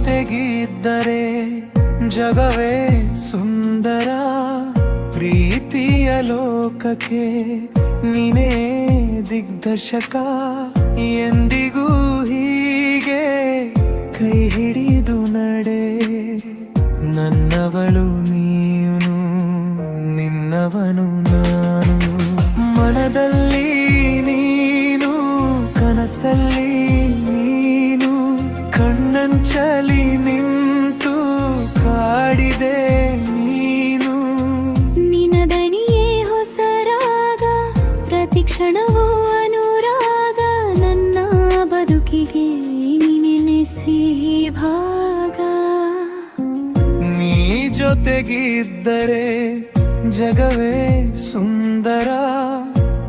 ಜೊತೆಗಿದ್ದರೆ ಜಗವೇ ಸುಂದರ. ಪ್ರೀತಿಯ ಲೋಕಕ್ಕೆ ನೀನೇ ದಿಗ್ದರ್ಶಕ. ಎಂದಿಗೂ ಹೀಗೆ ಕೈ ಹಿಡಿದು ನಡೆ. ನನ್ನವಳು ನೀನು, ನಿನ್ನವನು ನಾನು. ಮನದಲ್ಲಿ ನೀನು, ಕನಸಲ್ಲಿ ನೀನು, ಕಣ್ಣಂಚಲಿ ನಿಂತು ಕಾಡಿದೆ ನೀನು. ನಿನ್ನ ದನಿಯೇ ಹೊಸ ರಾಗ, ಪ್ರತಿ ಕ್ಷಣವೂ ಅನುರಾಗ. ನನ್ನ ಬದುಕಿಗೆ ನೀನೆ ಸಿಹಿ ಭಾಗ. ನೀ ಜೊತೆಗಿದ್ದರೆ ಜಗವೇ ಸುಂದರ.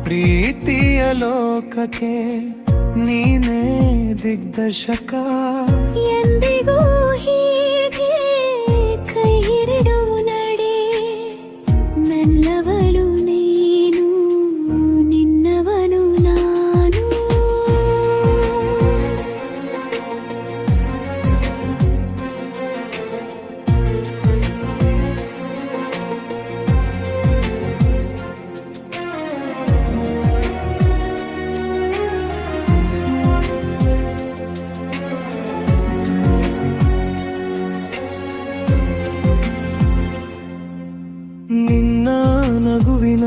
ಪ್ರೀತಿಯ ಲೋಕಕ್ಕೆ ನೀನೇ ದಿಗ್ದರ್ಶಕ. ಎಂದಿಗೂ ಹೀಗೆ ಕೈ ಹಿಡಿದು ನಡೆ. ನನ್ನವಳು ನೀನು, ನಿನ್ನವನು ನಾನು. ನಿನ್ನ ನಗುವಿನ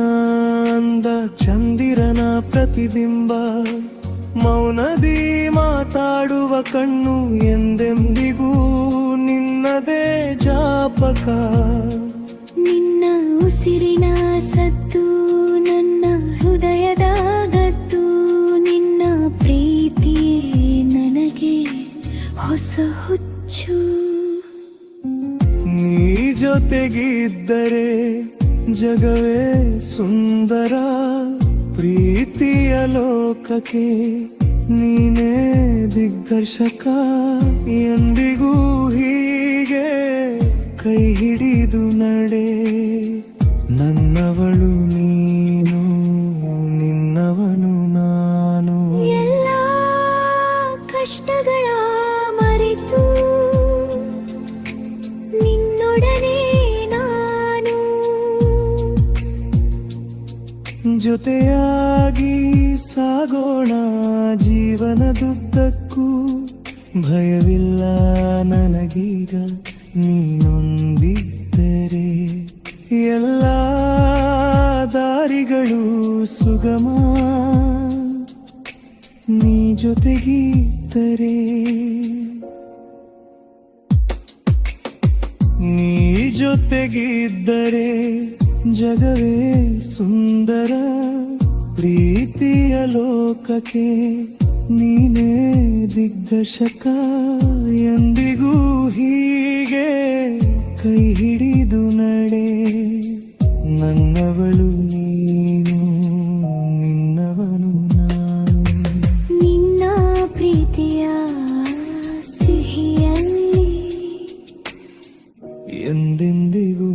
ಅಂದ ಚಂದಿರನ ಪ್ರತಿಬಿಂಬ. ಮೌನದಿ ಮಾತಾಡುವ ಕಣ್ಣು ಎಂದೆಂದಿಗೂ ನಿನ್ನದೇ ಜಾಪಕ. ನಿನ್ನ ಉಸಿರಿನ ಸದ್ದು ನನ್ನ ಹೃದಯದ ಗದ್ದು. ನಿನ್ನ ಪ್ರೀತಿಯೇ ನನಗೆ ಹೊಸ ಹುಚ್ಚು. ನೀ ಜೊತೆಗಿದ್ದರೆ ಜಗವೇ ಸುಂದರ. ಪ್ರೀತಿಯ ಲೋಕಕ್ಕೆ ನೀನೇ ದಿಗ್ದರ್ಶಕ. ಎಂದಿಗೂ ಹೀಗೆ ಕೈ ಹಿಡಿದು ನಡೆ. ನನ್ನವಳು ನೀನು, ನಿನ್ನವನು ನಾನು. ಎಲ್ಲ ಕಷ್ಟಗಳ ಮರೆತು ನಿನ್ನೊಡನೆ ನಾನು. ಜೊತೆಯಾಗಿ ಸಾಗೋಣ ಜೀವನದುದ್ದಕ್ಕೂ. ಭಯವಿಲ್ಲ ನನಗೀಗ ನೀನೊಂದಿದ್ದರೆ. ಎಲ್ಲ ದಾರಿಗಳು ಸುಗಮ ನೀ ಜೊತೆಗಿದ್ದರೆ. ನೀ ಜೊತೆಗಿದ್ದರೆ ಜಗವೇ ಸುಂದರ. ಪ್ರೀತಿಯ ಲೋಕಕ್ಕೆ ನೀನೇ ದಿಗ್ದರ್ಶಕ. ಎಂದಿಗೂ ಹೀಗೆ ಕೈ ಹಿಡಿದು ನಡೆ. ನನ್ನವಳು ನೀನು, ನಿನ್ನವನು ನಾನು. ನಿನ್ನ ಪ್ರೀತಿಯ ಸಿಹಿಯಲ್ಲಿ ಎಂದೆಂದಿಗೂ